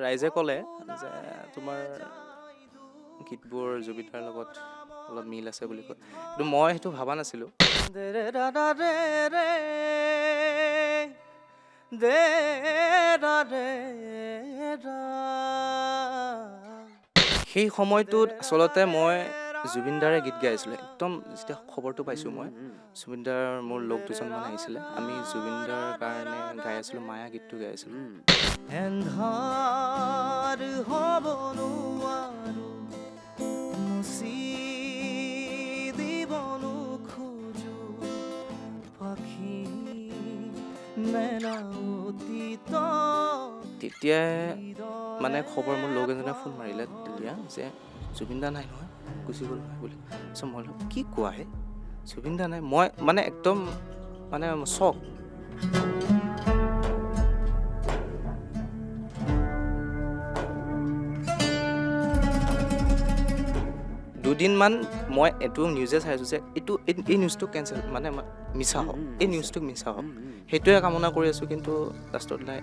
ৰাইজে ক'লে যে তোমাৰ গীতবোৰ জুবিনদাৰ লগত অলপ মিল আছে বুলি কয়, কিন্তু মই সেইটো ভবা নাছিলোঁ। সেই সময়টোত আচলতে মই জুবিনদাৰে গীত গাই আছিলোঁ। একদম যেতিয়া খবৰটো পাইছোঁ মই, জুবিনদাৰ মোৰ লগ দুজনমান আহিছিলে, আমি জুবিনদাৰ কাৰণে গাই আছিলোঁ, মায়া গীতটো গাই আছিলোঁ। এন্ধাৰ হ'ব নোৱাৰো, মুচি দিব নোখোজো, পাখি মেলা অতীত। তেতিয়াই মানে খবৰ মোৰ লগ এজনে ফোন মাৰিলে তেতিয়া যে জুবিনদা নাই নহয়, গুচি গ'ল নহয় বুলি। চ' মই বোলো কি কোৱা হে, জুবিনদা নাই? মই মানে একদম মানে চক। দুদিনমান মই এইটো নিউজে চাইছোঁ যে এই নিউজটো কেঞ্চেল, মানে মিছা হওক, এই নিউজটো মিছা হওক, সেইটোৱে কামনা কৰি আছোঁ, কিন্তু লাষ্টত নাই।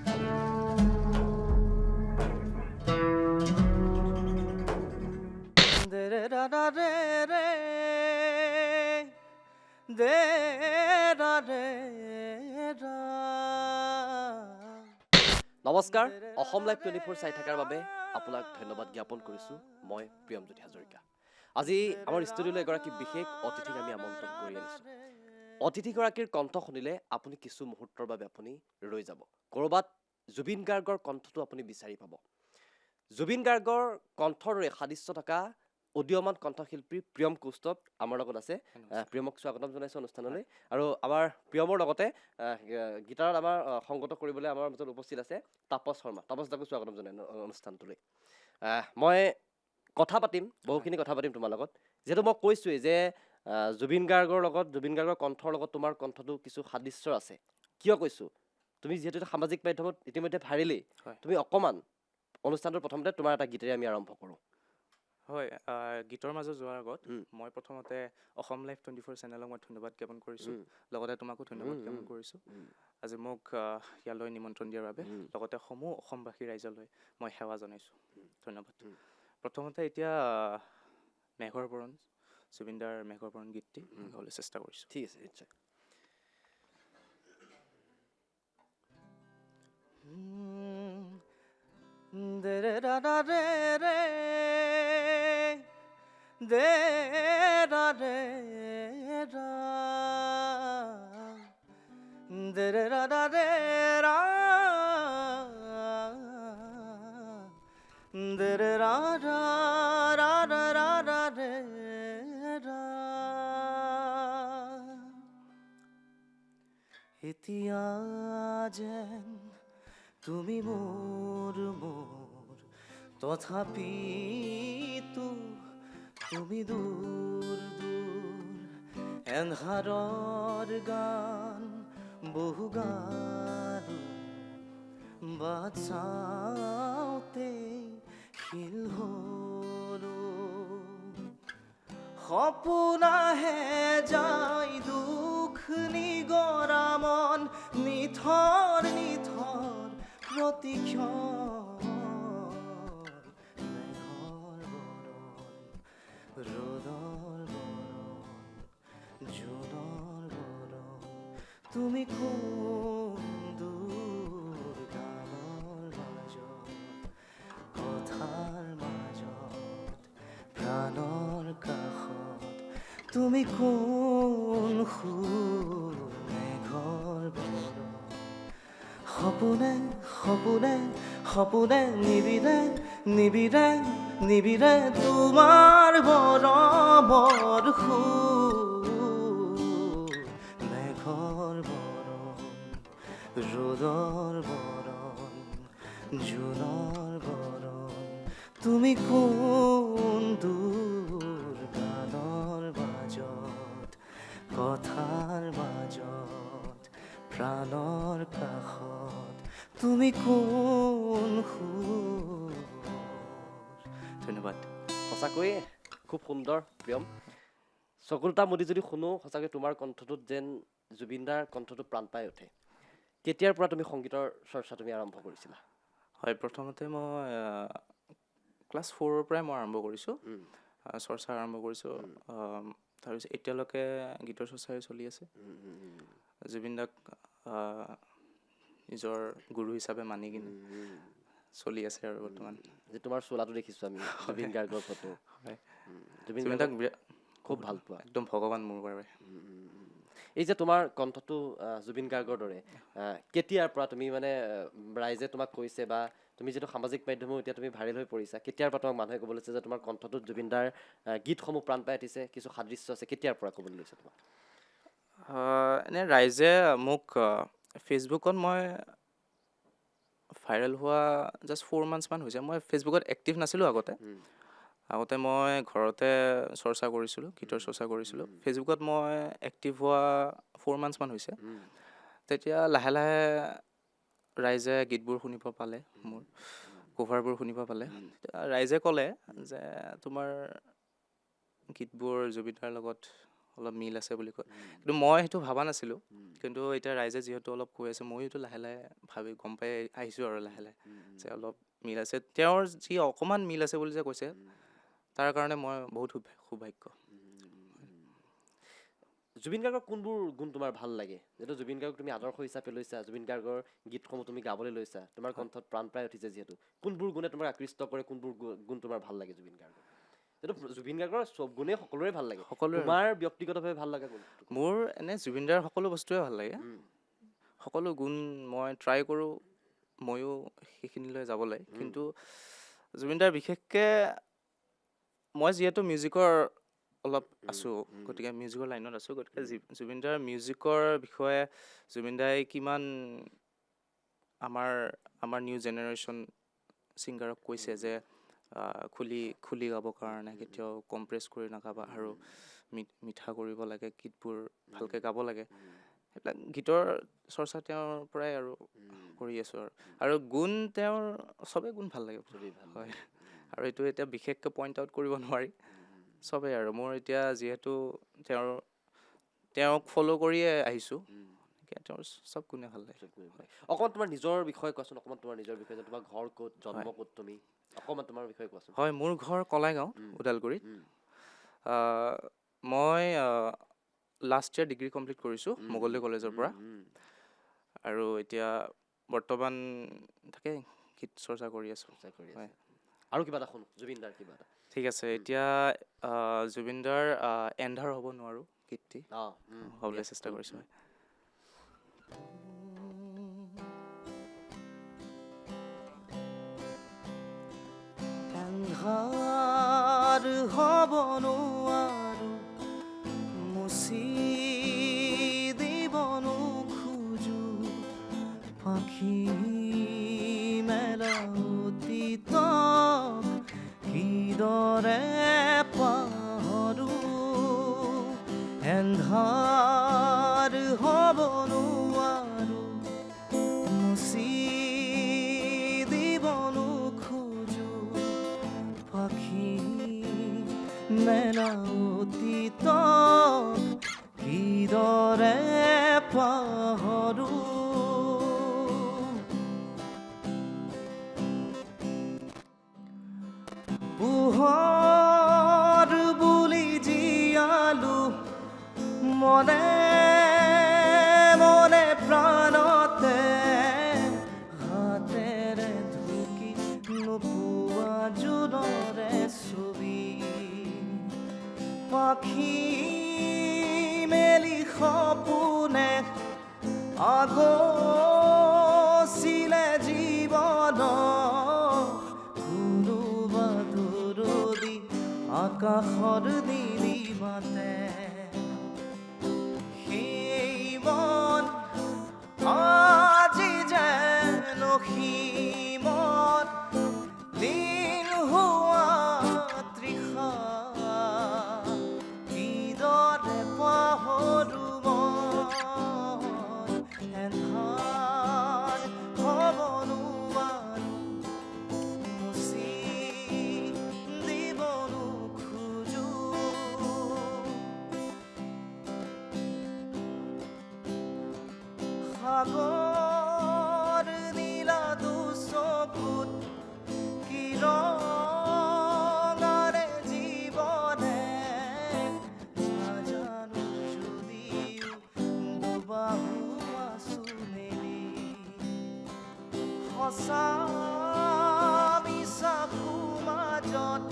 নমস্কাৰ, অসম লাইভ 24 চাই থকাৰ বাবে আপোনাক ধন্যবাদ জ্ঞাপন কৰিছোঁ। মই প্ৰিয়মজ্যোতি হাজৰিকা। আজি আমাৰ ষ্টুডিঅ'লৈ এগৰাকী বিশেষ অতিথিক আমি আমন্ত্ৰণ কৰি আনিছোঁ। অতিথিগৰাকীৰ কণ্ঠ শুনিলে আপুনি কিছু মুহূৰ্তৰ বাবে আপুনি ৰৈ যাব। ক'ৰবাত জুবিন গাৰ্গৰ কণ্ঠটো আপুনি বিচাৰি পাব। জুবিন গাৰ্গৰ কণ্ঠৰ সাদৃশ্য থকা উদীয়মান কণ্ঠশিল্পী প্ৰিয়ম কৌস্তভ আমাৰ লগত আছে। প্ৰিয়মক স্বাগতম জনাইছোঁ অনুষ্ঠানলৈ। আৰু আমাৰ প্ৰিয়মৰ লগতে গীটাৰত আমাৰ সংগত কৰিবলৈ আমাৰ মাজত উপস্থিত আছে তাপস শৰ্মা। তাপস দাকো স্বাগতম জনাই অনুষ্ঠানটোলৈ। মই কথা পাতিম, বহুখিনি কথা পাতিম তোমাৰ লগত, যিহেতু মই কৈছোঁৱেই যে জুবিন গাৰ্গৰ লগত, জুবিন গাৰ্গৰ কণ্ঠৰ লগত তোমাৰ কণ্ঠটো কিছু সাদৃশ্য আছে। কিয় কৈছোঁ, তুমি যিহেতু সামাজিক মাধ্যমত ইতিমধ্যে ভাইৰেলেই, তুমি অকণমান অনুষ্ঠানটোৰ প্ৰথমতে তোমাৰ এটা গীতেৰে আমি আৰম্ভ কৰোঁ। হয়, গীতৰ মাজত যোৱাৰ আগত মই প্ৰথমতে অসম লাইভ 24 চেনেলক মই ধন্যবাদ জ্ঞাপন কৰিছোঁ, লগতে তোমাকো ধন্যবাদ জ্ঞাপন কৰিছোঁ আজি মোক ইয়ালৈ নিমন্ত্ৰণ দিয়াৰ বাবে, লগতে সমূহ অসমবাসী ৰাইজলৈ মই সেৱা জনাইছোঁ, ধন্যবাদ। প্ৰথমতে এতিয়া মেঘৰ বৰণ, জুবিনদাৰ মেঘৰ বৰণ গীতটি গাবলৈ চেষ্টা কৰিছোঁ। ঠিক আছে, নিশ্চয়। এতিয়া যেন তুমি মোৰ তথাপিতো তুমি দূৰ দূৰ, এন্ধাৰৰ গান বহু গাৰো, বাট চাওঁতে শিল হলো, সপোনাহে যায় দুখ নিগৰা মন, নিথৰ নিথৰ প্ৰতিক্ষণ, মেঘৰ বৰণ, ৰ'দৰ বৰণ, জোনৰ বৰণ, তুমি কোন দূৰ গানৰ মাজত, কথাৰ মাজত, প্ৰাণৰ কাষত, তুমি কোন সুৰ, মেঘৰ বৰণ, সপোনে সপোনে সপোনে নিবিৰে নিবিৰে নিবিৰে তোমাৰ বৰবৰ সুৰ, মেঘৰ বৰণ, ৰ'দৰ বৰণ, জোনৰ বৰণ, তুমি কোন দূৰ গানৰ মাজত, কথাৰ মাজত, প্ৰাণৰ কাষত, তুমি কোন সুৰ। ধন্যবাদ। সঁচাকৈয়ে খুব সুন্দৰ প্ৰিয়ম। চকুলতা মুদি যদি শুনো, সঁচাকৈ তোমাৰ কণ্ঠটোত যেন জুবিনদাৰ কণ্ঠটো প্ৰাণ পাই উঠে। কেতিয়াৰ পৰা তুমি সংগীতৰ চৰ্চা তুমি আৰম্ভ কৰিছিলা? হয়, প্ৰথমতে মই ক্লাছ 4ৰ পৰাই মই আৰম্ভ কৰিছোঁ, উম, চৰ্চা আৰম্ভ কৰিছোঁ। তাৰপিছত এতিয়ালৈকে গীতৰ চৰ্চাই চলি আছে। উম, উম, উম, জুবিন দাক আহ, নিজৰ গুৰু হিচাপে মানি কিনে উম, চলি আছে আৰু বৰ্তমান। যে তোমাৰ চোলাটো দেখিছোঁ আমি জুবিন গাৰ্গৰ ফটো। হয়, জুবিন জুবিন গাৰ্গক দাক খুব ভাল পোৱা। একদম ভগৱান মোৰ বাবে। এই যে তোমাৰ কণ্ঠটো জুবিন গাৰ্গৰ দৰে, কেতিয়াৰ পৰা তুমি মানে ৰাইজে তোমাক কৈছে বা তুমি যিটো সামাজিক মাধ্যমো এতিয়া তুমি ভাইৰেল হৈ পৰিছা, কেতিয়াৰ পৰা তোমাক মানুহে ক'ব লৈছে যে তোমাৰ কণ্ঠটোত জুবিন দাৰ গীতসমূহ প্ৰাণ পাই উঠিছে, কিছু সাদৃশ্য আছে, কেতিয়াৰ পৰা ক'বলৈ লৈছে তোমাক? এনে ৰাইজে মোক ফেচবুকত মই ভাইৰেল হোৱা জাষ্ট 4 মান্থছমান হৈছে। মই ফেচবুকত এক্টিভ নাছিলোঁ আগতে। আগতে মই ঘৰতে চৰ্চা কৰিছিলোঁ, গীতৰ চৰ্চা কৰিছিলোঁ। ফেচবুকত মই এক্টিভ হোৱা 4 মান্থছমান হৈছে। তেতিয়া লাহে লাহে ৰাইজে গীতবোৰ শুনিব পালে, মোৰ কভাৰবোৰ শুনিব পালে। তেতিয়া ৰাইজে ক'লে যে তোমাৰ গীতবোৰ জুবিনদাৰ লগত অলপ মিল আছে বুলি কয়। কিন্তু মই সেইটো ভবা নাছিলোঁ। কিন্তু এতিয়া ৰাইজে যিহেতু অলপ কৈ আছে, ময়ো এইটো লাহে লাহে ভাবি গম পাই আহিছোঁ আৰু লাহে লাহে যে অলপ মিল আছে। তেওঁৰ যি অকণমান মিল আছে বুলি যে কৈছে, তাৰ কাৰণে মই বহুত সৌভাগ্য। জুবিন গাৰ্গৰ কোনবোৰ গুণ তোমাৰ ভাল লাগে? যিহেতু জুবিন গাৰ্গক তুমি আদৰ্শ হিচাপে লৈছা, জুবিন গাৰ্গৰ গীতসমূহ তুমি গাবলৈ লৈছা, তোমাৰ কণ্ঠত প্ৰাণ পাই উঠিছে যিহেতু, কোনবোৰ গুণে তোমাক আকৃষ্ট কৰে, কোনবোৰ গুণ তোমাৰ ভাল লাগে জুবিন গাৰ্গৰ? যিহেতু জুবিন গাৰ্গৰ চব গুণেই সকলোৰে ভাল লাগে, সকলোৰে তোমাৰ ব্যক্তিগতভাৱে ভাল লগা কোনটো? মোৰ এনে জুবিনদাৰ সকলো বস্তুৱে ভাল লাগে। সকলো গুণ মই ট্ৰাই কৰোঁ ময়ো সেইখিনিলৈ যাবলৈ। কিন্তু জুবিনদাৰ বিশেষকৈ মই যিহেতু মিউজিকৰ অলপ আছোঁ, গতিকে মিউজিকৰ লাইনত আছোঁ, গতিকে জুবিনদাৰ মিউজিকৰ বিষয়ে জুবিনদাই কিমান আমাৰ নিউ জেনেৰেশ্যন ছিংগাৰক কৈছে যে খুলি গাবৰ কাৰণে কেতিয়াও কম্প্ৰেছ কৰি নাগাবা আৰু মিঠা কৰিব লাগে, গীতবোৰ ভালকৈ গাব লাগে। সেইবিলাক গীতৰ চৰ্চা তেওঁৰ পৰাই আৰু কৰি আছোঁ আৰু গুণ তেওঁৰ চবেই গুণ ভাল লাগে। হয়, আৰু এইটো এতিয়া বিশেষকৈ পইণ্ট আউট কৰিব নোৱাৰি, চবেই আৰু মোৰ এতিয়া যিহেতু তেওঁক ফ'ল' কৰিয়ে আহিছোঁ, তেওঁৰ চব গুণে ভাল লাগে। অকণমান তোমাৰ নিজৰ বিষয়ে কোৱাচোন, অকণমান তোমাৰ নিজৰ বিষয়ে, যে তোমাৰ ঘৰ ক'ত, জন্ম ক'ত তুমি, অকণমান তোমাৰ বিষয়ে কোৱাচোন। হয়, মোৰ ঘৰ কলাইগাঁও, ওদালগুৰিত। মই লাষ্ট ইয়াৰ ডিগ্ৰী কমপ্লিট কৰিছোঁ মঙলদৈ কলেজৰ পৰা, আৰু এতিয়া বৰ্তমান তাকে গীত চৰ্চা কৰি আছোঁ। হয়, আৰু কিবা এটা শুনো, জুবিনদাৰ কিবা এটা। ঠিক আছে, এতিয়া জুবিনদাৰ এন্ধাৰ হ'ব নোৱাৰোঁ গীতটি গাবলৈ চেষ্টা কৰিছোঁ। হয়, এন্ধাৰ হ'ব নোৱাৰো, মুচি দিব নোখোজো, পাখি মেলা অতীতক কিদৰে পাহৰো। এন্ধাৰ হ'ব নোৱাৰো, মুচি দিব নোখোজো, পাখি মেলা অতীতক কিদৰে পাহৰো। পোহৰ বুলি জীয়ালো মনে মনে প্ৰাণতে, হাতেৰে ঢুকি নোপোৱা জোনৰে ছবি, পাখি মেলি সপোনে আগচিলে জীৱন, কোনোবা দূৰদি আকাশৰ নীলিমাতে, সেই মন আজি যেন সীমত লীন হোৱা তৃষা, কিদৰে পাহৰো মই। এন্ধাৰ হ'ব নোৱাৰো, মুচি দিব নোখোজো, ৰঙাৰে জীৱনে নাজানো যদিও দুবাহু আছো মেলি সঁচা মিছা মাজত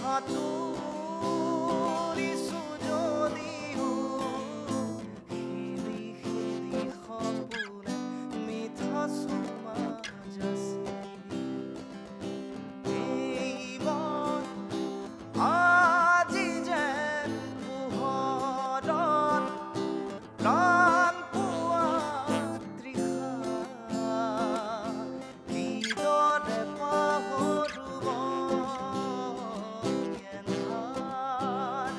সাঁতুৰিছো যদিও খেলি খেলি সপোনে মিঠা চুমা যাচি এই মন আজি যেন পোহৰত প্ৰাণ পোৱা তৃষা কিদৰে পাহৰিব এন্ধাৰ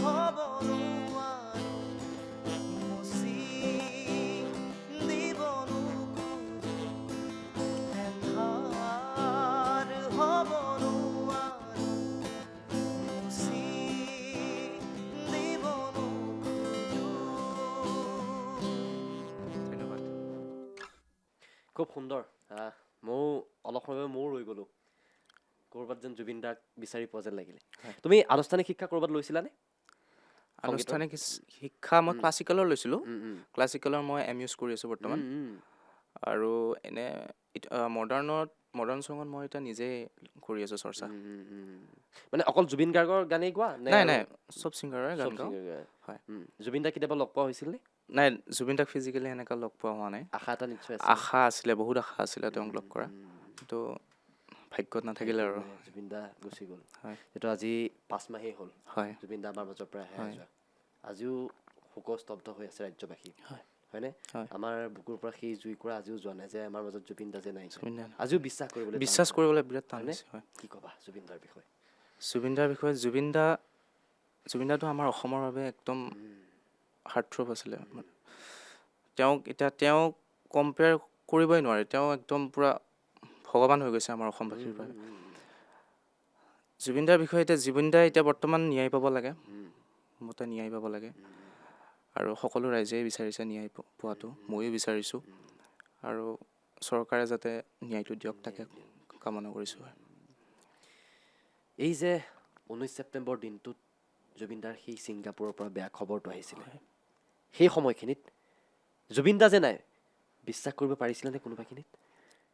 হ'ব নোৱাৰো মুচি দিব নোখোজো এন্ধাৰ হ'ব নোৱাৰো মুচি দিব নোখোজো ধন্যবাদ। খুব সুন্দৰ ময়ো অলপ সময় ময়ো ৰৈ গ'লোঁ ক'ৰবাত যেন জুবিন দাক বিচাৰি পোৱা যেন লাগিলে তুমি আনুষ্ঠানিক শিক্ষা ক'ৰবাত লৈছিলানে আনুষ্ঠানিক শিক্ষা মই ক্লাছিকেলৰ লৈছিলোঁ। ক্লাছিকেলৰ মই MUs কৰি আছোঁ বৰ্তমান। আৰু এনে মডাৰ্ণ চঙত মই এতিয়া নিজে কৰি আছোঁ চৰ্চা। মানে অকল জুবিন গাৰ্গৰ গানেই গোৱা নাই নাই চব ছিংগাৰৰে গান গাওঁ। হয়। জুবিন দাক কেতিয়াবা লগ পোৱা হৈছিল নে নাই জুবিন দাক ফিজিকেলি এনেকুৱা লগ পোৱা হোৱা নাই। আশা এটা নিশ্চয় আছে আশা আছিলে, বহুত আশা আছিলে তেওঁক লগ কৰা, কিন্তু ভাগ্যত নাথাকিলে আৰু। জুবিন দা গুচি গ'ল। হয়। যিটো আজি 5 মাহেই হ'ল হয় জুবিন দা আমাৰ মাজৰ পৰা হেৰাই যোৱা। আজিও শোকস্তব্ধ হৈ আছে ৰাজ্যবাসী হয়নে আমাৰ বুকুৰ পৰা সেই জুইকুৰা আজিও যোৱা নাই যে আমাৰ মাজত জুবিন দা যে নাই আজিও বিশ্বাস কৰিবলৈ বিৰাট টান হৈছে। হয়। কি ক'বা জুবিন দাৰ বিষয়ে জুবিন দাটো আমাৰ অসমৰ বাবে একদম হাৰ্টথ্ৰব আছিলে। তেওঁক কম্পেয়াৰ কৰিবই নোৱাৰে। তেওঁ একদম পূৰা ভগৱান হৈ গৈছে আমাৰ অসমবাসীৰ বাবে। জুবিন দাৰ বিষয়ে জুবিন দাই এতিয়া বৰ্তমান ন্যায় পাব লাগে, মতে ন্যায় পাব লাগে। আৰু সকলো ৰাইজেই বিচাৰিছে ন্যায় পোৱাটো, ময়ো বিচাৰিছোঁ। আৰু চৰকাৰে যাতে ন্যায়টো দিয়ক তাকে কামনা কৰিছোঁ। এই যে 19 ছেপ্টেম্বৰ দিনটোত জুবিন দাৰ সেই ছিংগাপুৰৰ পৰা বেয়া খবৰটো আহিছিলে, সেই সময়খিনিত জুবিন দা যে নাই বিশ্বাস কৰিব পাৰিছিলেনে কোনোবাখিনিত?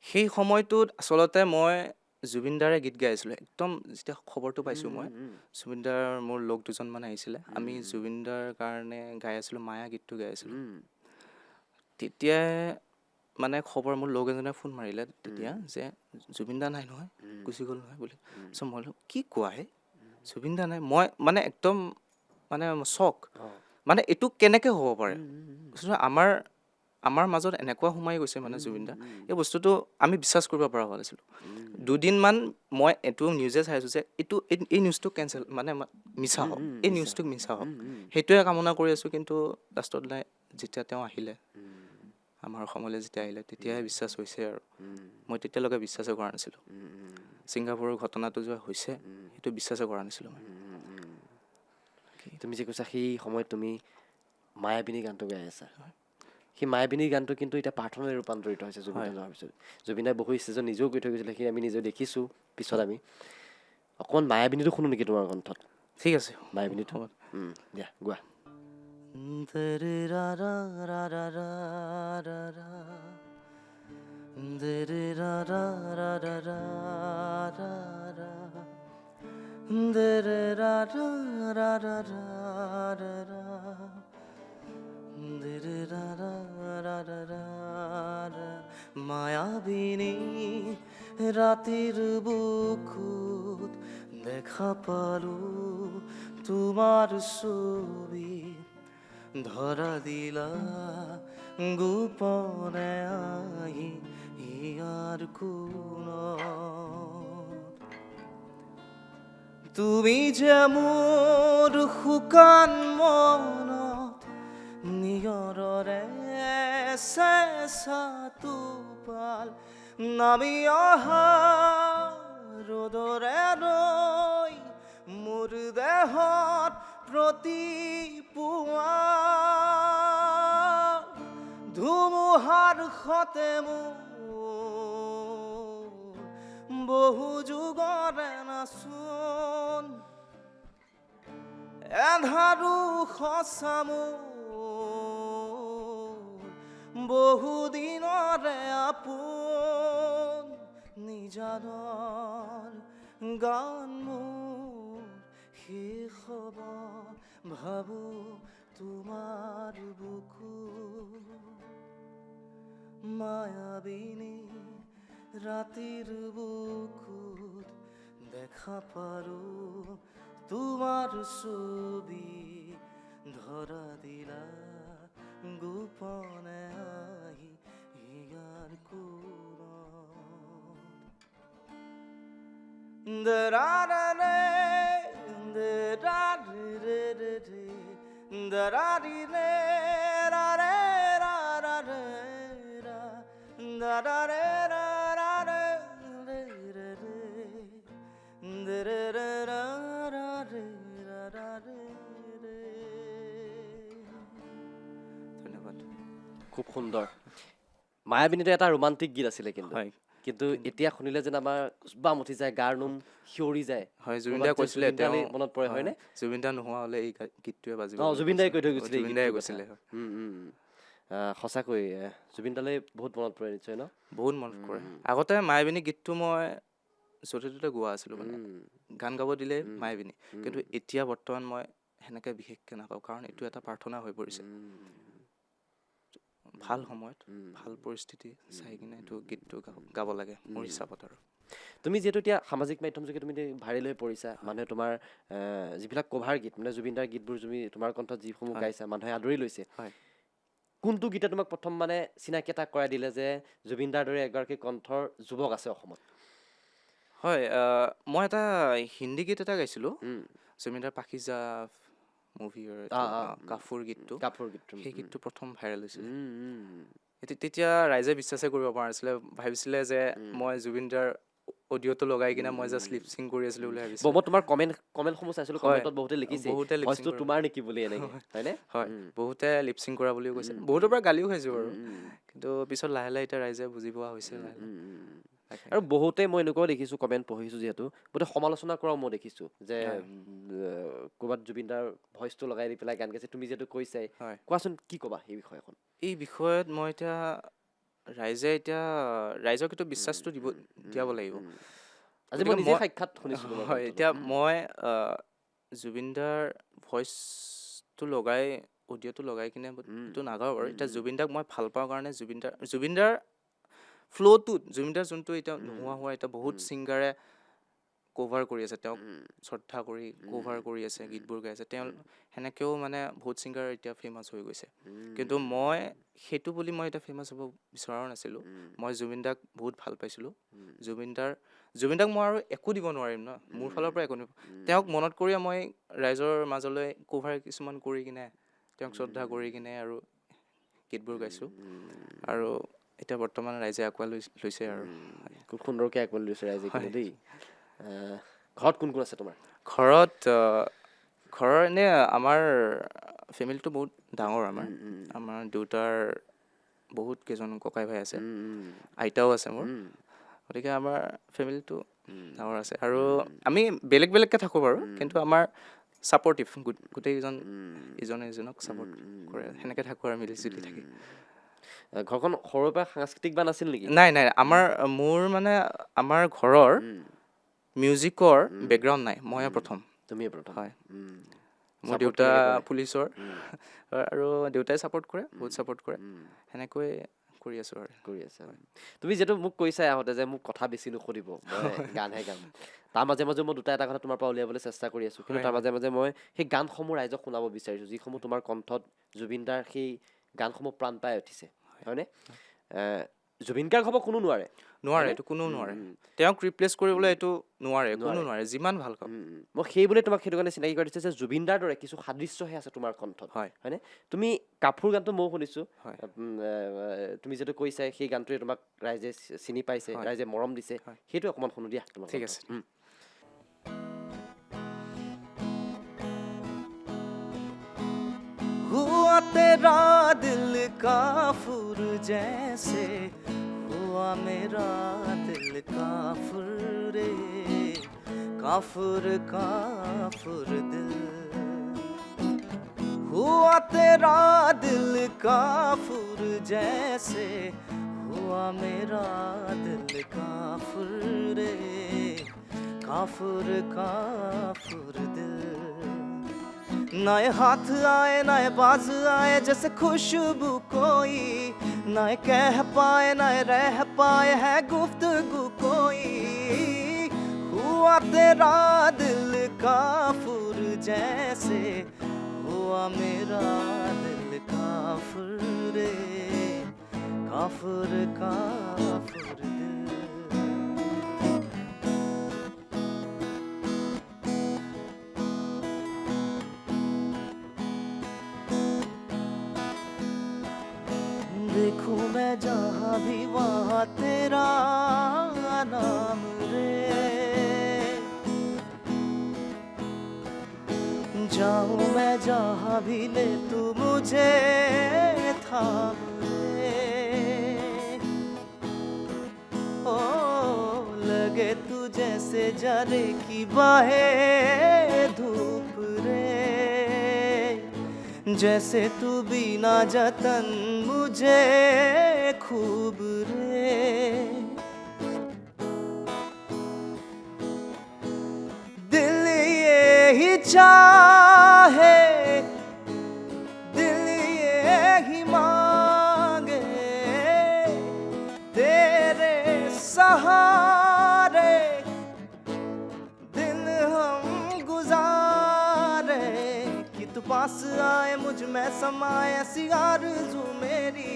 সেই সময়টোত আচলতে মই জুবিন দাৰে গীত গাই আছিলোঁ। একদম যেতিয়া খবৰটো পাইছোঁ মই, জুবিন দাৰ মোৰ লগ দুজনমান আহিছিলে, আমি জুবিন দাৰ কাৰণে গাই আছিলোঁ, মায়া গীতটো গাই আছিলোঁ। তেতিয়াই মানে খবৰ মোৰ লগ এজনে ফোন মাৰিলে তেতিয়া যে জুবিন দা নাই নহয়, গুচি গ'ল নহয় বুলি। চ' মই বোলো কি কোৱাহে, জুবিন দা নাই? মই মানে একদম মানে চক, মানে এইটো কেনেকৈ হ'ব পাৰে? আমাৰ মাজত এনেকুৱা সোমাই গৈছে মানে জুবিন দা, এই বস্তুটো আমি বিশ্বাস কৰিব পৰা হোৱা নাছিলোঁ। দুদিনমান মই এইটো নিউজে চাইছোঁ যে এই নিউজটো কেঞ্চেল, মানে মিছা হওক, এই নিউজটো মিছা হওক, সেইটোৱে কামনা কৰি আছোঁ। কিন্তু লাষ্টত যেতিয়া তেওঁ আহিলে, আমাৰ অসমলৈ যেতিয়া আহিলে, তেতিয়াহে বিশ্বাস হৈছে। আৰু মই তেতিয়ালৈকে বিশ্বাসে কৰা নাছিলোঁ। ছিংগাপুৰৰ ঘটনাটো যে হৈছে সেইটো বিশ্বাসে কৰা নাছিলোঁ মই। তুমি যে কৈছা সেই সময়ত তুমি মায়াবিনী গানটো গাই আছা, সেই মায়াবিনীৰ গানটো কিন্তু এতিয়া প্ৰাৰ্থনালৈ ৰূপান্তৰিত হৈছে জুবিন দা যোৱাৰ পিছত। জুবিন দাই বহু ষ্টেজত নিজেও কৈ থৈ গৈছিলে, সেইখিনি আমি নিজেও দেখিছোঁ। পিছত আমি অকণমান মায়াবিনীটো শুনো নেকি তোমাৰ কণ্ঠত? ঠিক আছে, মায়াবিনীটো দিয়া গোৱা। মায়াবিনী ৰাতিৰ বুকুত দেখা পালো তোমাৰ ছবি, ধৰা দিলা গোপনে আহি ইয়াৰ কোণত। তুমি যে মোৰ শুকান মনত নিয়ৰৰে চেঁচা টোপাল, নামি অহা ৰ'দৰে নৈ মোৰ দেহত প্ৰতি পুৱা, ধুমুহাৰ সতে মোৰ বহু যুগৰে নাচোন এন্ধাৰো সঁচা মোৰ বহু দিনৰে আপোন নিজানৰ গান মোৰ শেষ হ'ব ভাবো তোমাৰ বুকু মায়াবিনী ৰাতিৰ বুকুত দেখা পাৰো তোমাৰ ছবি ধৰা দিলা গোপনে আহি হিয়াৰ কোণত দৰাৰে দৰাৰে দৰাৰে ৰাৰে ৰাৰে দৰাৰে ৰাৰে ধন্যবাদ। খুব সুন্দৰ। মায়াবিনীটো এটা ৰোমান্টিক গীত আছিলে কিন্তু হয় কিন্তু এতিয়া শুনিলে যেন আমাৰ গোচবাম উঠি যায়, গাৰ নোম শিয়ৰি যায়। হয় জুবিন দাই কৈছিলে জুবিন দালৈ মনত পৰে হয়নে? জুবিন দা নোহোৱা হ'লে এই গীতটোৱে বাজিব। জুবিন দাই কৈ থৈ গৈছিলে এই জুবিন দাই গীতটোৰ কৈছিলে। কথা। সঁচাকৈ জুবিন দালৈ বহুত মনত পৰে নিশ্চয় ন? বহুত মনত কৰে। আগতে মায়াবিনী গীতটো মই য'তে ত'তে গোৱা আছিলোঁ, মানে গান গাব দিলে মায়াবিনী। কিন্তু এতিয়া বৰ্তমান মই সেনেকৈ বিশেষকৈ নাগাওঁ, কাৰণ এইটো এটা প্ৰাৰ্থনা হৈ পৰিছে। ভাল সময়ত ভাল পৰিস্থিতি চাই কিনে এইটো গীতটো গাব লাগে মোৰ হিচাপত। আৰু তুমি যিহেতু এতিয়া সামাজিক মাধ্যম যোগে তুমি ভাইৰেল হৈ পৰিছা, মানুহে তোমাৰ যিবিলাক কভাৰ গীত মানে জুবিনদাৰ গীতবোৰ তুমি তোমাৰ কণ্ঠত যিসমূহ গাইছা মানুহে আদৰি লৈছে, হয় কোনটো গীতে তোমাক প্ৰথম মানে চিনাকি এটা কৰাই দিলে যে জুবিনদাৰ দৰে এগৰাকী কণ্ঠৰ যুৱক আছে অসমত? হয় মই এটা হিন্দী গীত এটা গাইছিলোঁ, জুবিনদাৰ পাখিজা মুভিৰ কাফুৰ গীতটো। কাপুৰ গীতটো সেই গীতটো প্ৰথম ভাইৰেল হৈছিলে। তেতিয়া ৰাইজে বিশ্বাসে কৰিব পৰা নাছিলে, ভাবিছিলে যে মই জুবিনদাৰ অডিঅ'টো লগাই কিনে মই জাষ্ট লিপচিং কৰি আছিলোঁ বুলি ভাবিছিলোঁ। মই তোমাৰ কমেণ্টসমূহ চাইছিলোঁ, কমেণ্টত বহুতে লিখিছে বহুতে ভইচটো তোমাৰ নেকি বুলি এনেকৈ, হয়নে? হয় বহুতে লিপচিং কৰা বুলিও কৈছে, বহুতৰ পৰা গালিও খাইছোঁ বাৰু, কিন্তু পিছত লাহে লাহে এতিয়া ৰাইজে বুজি পোৱা হৈছে। আৰু বহুতে মই এনেকুৱাও দেখিছোঁ, কমেণ্ট পঢ়িছোঁ যিহেতু, বহুতে সমালোচনা কৰাও মই দেখিছোঁ যে ক'ৰবাত জুবিনদাৰ ভইচটো লগাই দি পেলাই গান গাইছে। তুমি যিহেতু কৈছাই, কোৱাচোন কি ক'বা এই বিষয়খন? এই বিষয়ত মই এতিয়া ৰাইজক এইটো বিশ্বাসটো দিয়াব লাগিব। আজি মই নিজে সাক্ষাৎ শুনিছিলোঁ। হয় এতিয়া মই জুবিনদাৰ ভইচটো লগাই অডিঅ'টো লগাই কিনে এইটো নাগাওঁ বাৰু। এতিয়া জুবিনদাক মই ভাল পাওঁ কাৰণে জুবিনদাৰ ফ্ল'টোত জুবিনদাৰ যোনটো এতিয়া নোহোৱা হোৱা এতিয়া বহুত ছিংগাৰে কভাৰ কৰি আছে, তেওঁক শ্ৰদ্ধা কৰি কভাৰ কৰি আছে, গীতবোৰ গাই আছে। তেওঁ সেনেকৈও মানে বহুত ছিংগাৰ এতিয়া ফেমাছ হৈ গৈছে, কিন্তু মই সেইটো বুলি মই এতিয়া ফেমাছ হ'ব বিচৰাও নাছিলোঁ। মই জুবিনদাক বহুত ভাল পাইছিলোঁ। জুবিনদাক মই আৰু একো দিব নোৱাৰিম ন, মোৰ ফালৰ পৰা একো নোৱাৰিম। তেওঁক মনত কৰিয়ে মই ৰাইজৰ মাজলৈ কভাৰ কিছুমান কৰি কিনে তেওঁক শ্ৰদ্ধা কৰি কিনে আৰু গীতবোৰ গাইছোঁ। আৰু এতিয়া বৰ্তমান ৰাইজে আঁকোৱালি লৈছে আৰু খুব সুন্দৰকৈ আঁকোৱালি লৈছে ৰাইজে কিন্তু দেই। ঘৰত কোন কোন আছে তোমাৰ? ঘৰৰ এনে আমাৰ ফেমিলিটো বহুত ডাঙৰ। আমাৰ দেউতাৰ বহুত কেইজন ককাই ভাই আছে, আইতাও আছে মোৰ, গতিকে আমাৰ ফেমিলিটো ডাঙৰ আছে। আৰু আমি বেলেগ বেলেগকৈ থাকোঁ বাৰু, কিন্তু আমাৰ ছাপৰ্টিভ, গোটেইকেইজন ইজনে সিজনক ছাপৰ্ট কৰে, সেনেকৈ থাকোঁ আৰু মিলি জুলি থাকি। ঘৰখন সৰুৰ পৰা সাংস্কৃতিক বান আছিল নেকি? নাই মোৰ মানে আমাৰ ঘৰৰ মিউজিকৰ বেকগ্ৰাউণ্ড নাই, ময়ে প্ৰথম। তুমিয়ে প্ৰথম? হয়, মোৰ দেউতা পুলিচৰ, আৰু দেউতাই ছাপৰ্ট কৰে, বহুত ছাপৰ্ট কৰে, সেনেকৈ কৰি আছোঁ আৰু কৰি আছে। তুমি যিহেতু মোক কৈছাই আহোঁতে যে মোক কথা বেছি নুসুধিব, মই গানহে গাম, তাৰ মাজে মাজে মই দুটা এটা কথা তোমাৰ পৰা উলিয়াবলৈ চেষ্টা কৰি আছোঁ, কিন্তু তাৰ মাজে মাজে মই সেই গানসমূহ ৰাইজক শুনাব বিচাৰিছোঁ, যিসমূহ তোমাৰ কণ্ঠত জুবিনদাৰ সেই গানসমূহ প্ৰাণ পাই উঠিছে, হয়নে? জুবিন গাৰ্গ হ'ব কোনো নোৱাৰে, এইটো কোনো নোৱাৰে, তেওঁক ৰিপ্লেচ কৰিবলৈ এইটো নোৱাৰে, কোনো নোৱাৰে, যিমান ভাল কাম। মই সেই বুলি তোমাক সেইটো কাৰণে চিনাকি কৰি দিছোঁ যে জুবিনদাৰ দৰে কিছু সাদৃশ্যহে আছে তোমাৰ কণ্ঠত, হয়নে? তুমি কাপুৰ গানটো ময়ো শুনিছোঁ, তুমি যিহেতু কৈছাই সেই গানটোৱে তোমাক ৰাইজে চিনি পাইছে, ৰাইজে মৰম দিছে, সেইটো অকণমান শুনো দিয়া তোমাক। ঠিক আছে। हुआ तेरा दिल काफुर जैसे, हुआ मेरा दिल काफिर रे काफिर काफिर दिल हुआ तेरा दिल काफिर जैसे हुआ मेरा दिल काफिर रे काफिर काफिर दिल नए हाथ आए नए बाज आए जैसे खुशबू कोई नए कह पाए नए रह पाए है गुफ्तगू कोई हुआ तेरा दिल काफिर जैसे हुआ मेरा दिल काफिर रे काफिर काफिर दिल देखूं मैं जहाँ भी वहाँ तेरा नाम रे जाऊं मैं जहाँ भी ले तू मुझे थाम रे ओ लगे तू जैसे जारे की बाहें धूप रे जैसे तू बिना जतन मुझे खूब रे दिल ये ही चाहे दिल ये ही मांगे तेरे सहारे दिन हम गुजारे कि तू पास आए मुझ में समाए ऐसी आरज़ू मेरी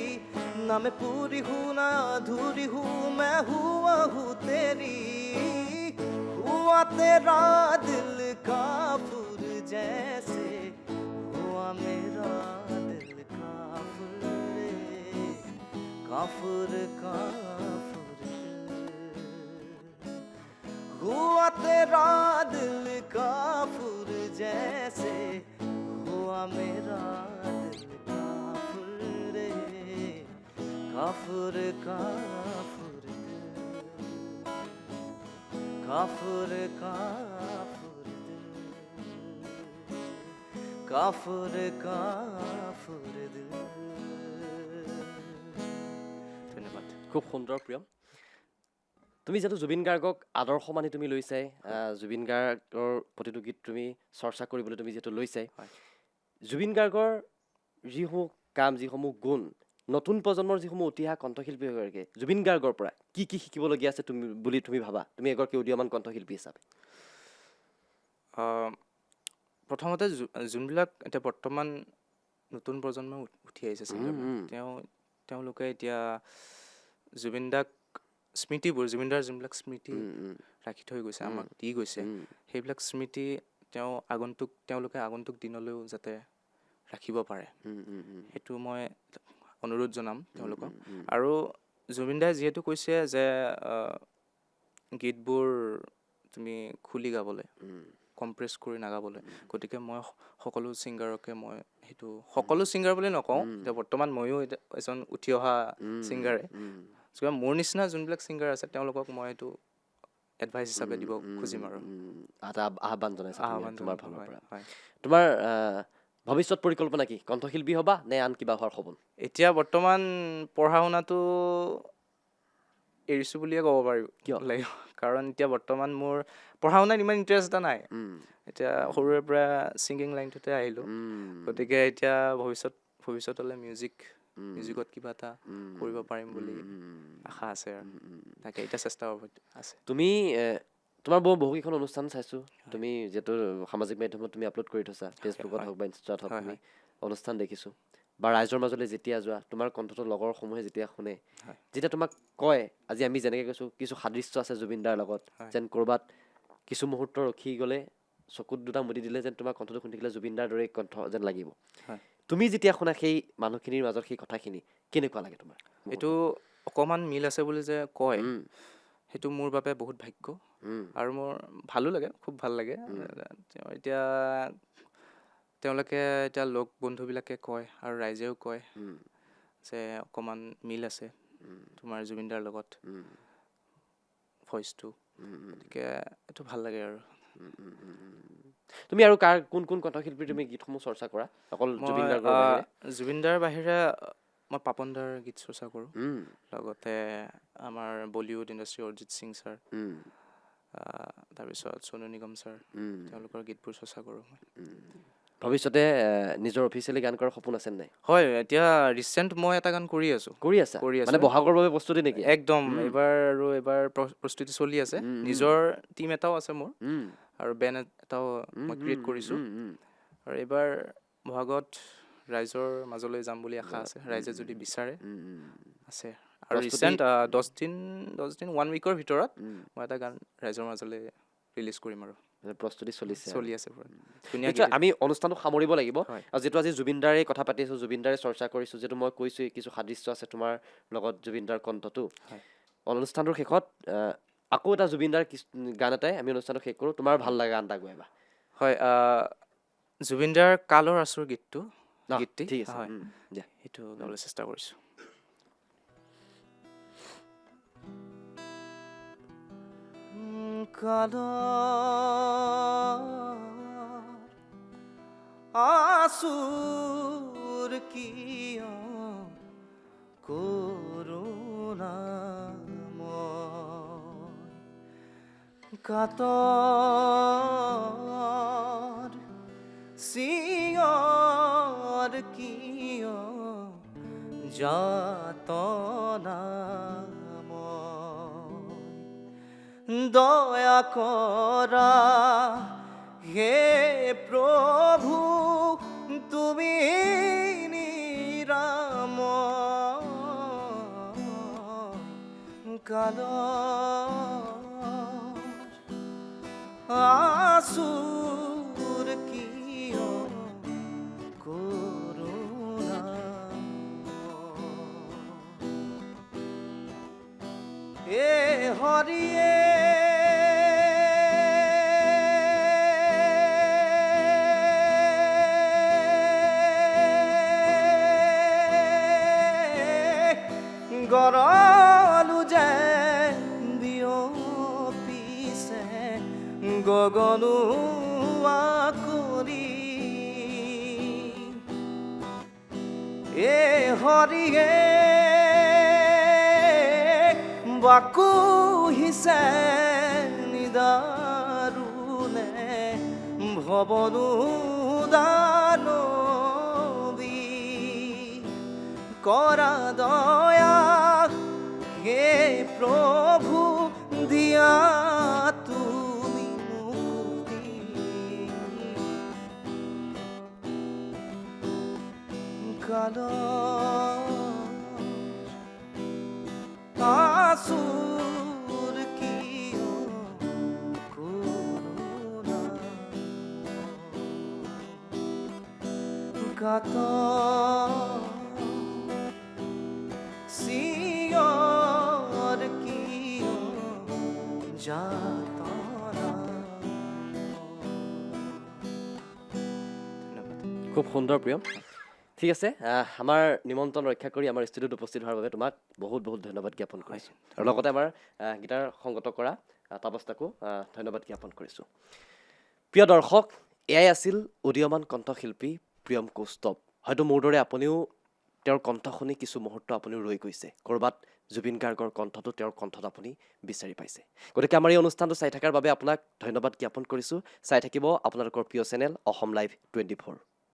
ना मैं पूरी हूँ ना अधूरी हूँ मैं हूँ तेरी हुआ तेरा दिल काफिर जैसे हुआ मेरा दिल काफिर रे काफिर काफिर हुआ तेरा दिल काफिर जैसे हुआ मेरा दिल काफिर रे काफिर काफिर काफिर काफिर काफिर काफिर दिल ধন্যবাদ। খুব সুন্দৰ প্ৰিয়ম তুমি যিহেতু জুবিন গাৰ্গক আদৰ্শ মানি তুমি লৈছাই জুবিন গাৰ্গৰ প্ৰতিটো গীত তুমি চৰ্চা কৰিবলৈ তুমি যিহেতু লৈছাই হয়। জুবিন গাৰ্গৰ যিসমূহ কাম যিসমূহ গুণ নতুন প্ৰজন্মৰ যিসমূহ উঠি অহা কণ্ঠশিল্পী এগৰাকীয়ে জুবিন গাৰ্গৰ পৰা কি কি শিকিবলগীয়া আছে তুমি বুলি তুমি ভাবা তুমি এগৰাকী উদীয়মান কণ্ঠশিল্পী হিচাপে প্ৰথমতে যোনবিলাক এতিয়া বৰ্তমান নতুন প্ৰজন্ম উঠি আহিছে তেওঁলোকে এতিয়া জুবিন দাক স্মৃতিবোৰ জুবিনদাৰ যোনবিলাক স্মৃতি ৰাখি থৈ গৈছে আমাক দি গৈছে সেইবিলাক স্মৃতি তেওঁলোকে আগন্তুক দিনলৈও যাতে ৰাখিব পাৰে সেইটো মই অনুৰোধ জনাম তেওঁলোকক আৰু জুবিন দাই যিহেতু কৈছে যে গীতবোৰ তুমি খুলি গাবলৈ কম্প্ৰেছ কৰি নাগাবলৈ গতিকে মই সকলো ছিংগাৰকে মই সেইটো সকলো ছিংগাৰ বুলি নকওঁ এতিয়া বৰ্তমান ময়ো এজন উঠি অহা ছিংগাৰে মোৰ নিচিনা যোনবিলাক ছিংগাৰ আছে তেওঁলোকক মই এইটো এডভাইচ হিচাপে দিব খুজিম আৰু এটা আহ্বান জনাইছা তোমাৰ ফালৰ পৰা হয় তোমাৰ ভৱিষ্যত পৰিকল্পনা কি কণ্ঠশিল্পী হ'বা নে আন কিবা হোৱাৰ সপোন এতিয়া বৰ্তমান পঢ়া শুনাটো এৰিছোঁ বুলিয়ে ক'ব পাৰিব লাগিব কাৰণ এতিয়া বৰ্তমান মোৰ পঢ়া শুনাত ইমান ইণ্টাৰেষ্ট এটা নাই এতিয়া সৰুৰে পৰা ছিংগিং লাইনটোতে আহিলোঁ গতিকে এতিয়া ভৱিষ্যতলৈ মিউজিকত কিবা এটা কৰিব পাৰিম বুলি আশা আছে আৰু তাকে এতিয়া চেষ্টা আছে তুমি তোমাৰ বহুকেইখন অনুষ্ঠান চাইছোঁ তুমি যিহেতু সামাজিক মাধ্যমত তুমি আপলোড কৰি থৈছা ফেচবুকত হওক বা ইনষ্টাত হওক তুমি অনুষ্ঠান দেখিছোঁ বা ৰাইজৰ মাজলৈ যেতিয়া যোৱা তোমাৰ কণ্ঠটো লগৰসমূহে যেতিয়া শুনে যেতিয়া তোমাক কয় আজি আমি যেনেকৈ কৈছোঁ কিছু সাদৃশ্য আছে জুবিনদাৰ লগত যেন ক'ৰবাত কিছু মুহূৰ্ত ৰখি গ'লে চকুত দুটা মুদি দিলে যেন তোমাৰ কণ্ঠটো শুনি থাকিলে জুবিনদাৰ দৰে কণ্ঠ যেন লাগিব তুমি যেতিয়া শুনা সেই মানুহখিনিৰ মাজত সেই কথাখিনি কেনেকুৱা লাগে তোমাৰ এইটো অকণমান মিল আছে বুলি যে কয় সেইটো মোৰ বাবে বহুত ভাগ্য আৰু মোৰ ভালো লাগে খুব ভাল লাগে এতিয়া তেওঁলোকে এতিয়া লগ বন্ধুবিলাকে কয় আৰু ৰাইজেও কয় যে অকণমান মিল আছে তোমাৰ জুবিন দাৰ লগত ভইচটো, গতিকে এইটো ভাল লাগে আৰু। তুমি আৰু কোন কোন কণ্ঠশিল্পীৰ তুমি গীতসমূহ চৰ্চা কৰা অকল জুবিন গাৰ্গৰ বাহিৰে? জুবিন দাৰ বাহিৰে মই পাপন দাৰ গীত চৰ্চা কৰোঁ, লগতে আমাৰ Bollywood industry Arijit Singh sir, তাৰপিছত সোণু নিগম ছাৰ, তেওঁলোকৰ গীতবোৰ চৰ্চা কৰোঁ মই। ভৱিষ্যতে নিজৰ অফিচিয়েলি গান কৰাৰ সপোন আছে নাই? হয়, এতিয়া ৰিচেণ্ট মই এটা গান কৰি আছোঁ। কৰি আছা মানে বহাগৰ বাবে প্ৰস্তুতি নেকি? একদম এইবাৰ প্ৰস্তুতি চলি আছে। নিজৰ টিম এটাও আছে মোৰ আৰু বেণ্ড এটাও মই ক্ৰিয়েট কৰিছোঁ, আৰু এইবাৰ বহাগত ৰাইজৰ মাজলৈ যাম বুলি আশা আছে, ৰাইজে যদি বিচাৰে আছে। আৰু ৰিচেণ্ট 10 দিন 1 উইকৰ ভিতৰত মই এটা গান ৰাইজৰ মাজলৈ ৰিলিজ কৰিম আৰু। প্ৰস্তুতি চলি আছে পুৰা। আমি অনুষ্ঠানটো সামৰিব লাগিব। আৰু যিহেতু আজি জুবিন দাৰে কথা পাতি আছোঁ, জুবিন দাৰে চৰ্চা কৰিছোঁ, যিহেতু মই কৈছোঁ কিছু সাদৃশ্য আছে তোমাৰ লগত জুবিন দাৰ কণ্ঠটো। অনুষ্ঠানটোৰ শেষত আকৌ এটা জুবিন দাৰ গান এটাই আমি অনুষ্ঠানটো শেষ কৰোঁ। তোমাৰ ভাল লগা গান এটা গোৱাবা। হয়, জুবিন দাৰ কালৰ আচুৰ গীতটো, ঠিক আছে, হয়, সেইটো গাবলৈ চেষ্টা কৰিছোঁ। আচুর কিয় করুণাময়, কাতর সিয়র কিয় যাতনাময়, দয়া করা হে প্রভু তুমি নিরাময়, কালর আসুর কিয় করুণাময়, এ হরিয়ে গরলু যে বিয়পিছে গগনু আকলি, এ হৰিয়ে বাকুহিছে নিদাৰুণে ভৱনু দানবী, কৰা দয়া হে প্ৰভু দিয়া তুমি মুক্তি, কালৰ আসুৰ কিয় কৰুণাময়, কাতৰ সিয়ৰ কিয় যাতনাময়। খুব সুন্দৰ প্ৰিয়ম। ঠিক আছে, আমাৰ নিমন্ত্ৰণ ৰক্ষা কৰি আমাৰ ষ্টুডিঅ'ত উপস্থিত হোৱাৰ বাবে তোমাক বহুত বহুত ধন্যবাদ জ্ঞাপন কৰিছোঁ, আৰু লগতে আমাৰ গীটাৰ সংগত কৰা তাপস্তাকো ধন্যবাদ জ্ঞাপন কৰিছোঁ। প্ৰিয় দৰ্শক, এয়াই আছিল উদীয়মান কণ্ঠশিল্পী প্ৰিয়ম কৌস্তভ। হয়তো মোৰ দৰে আপুনিও তেওঁৰ কণ্ঠ শুনি কিছু মুহূৰ্ত আপুনিও ৰৈ গৈছে, ক'ৰবাত জুবিন গাৰ্গৰ কণ্ঠটো তেওঁৰ কণ্ঠত আপুনি বিচাৰি পাইছে। গতিকে আমাৰ এই অনুষ্ঠানটো চাই থকাৰ বাবে আপোনাক ধন্যবাদ জ্ঞাপন কৰিছোঁ। চাই থাকিব আপোনালোকৰ প্ৰিয় চেনেল অসম লাইভ 24।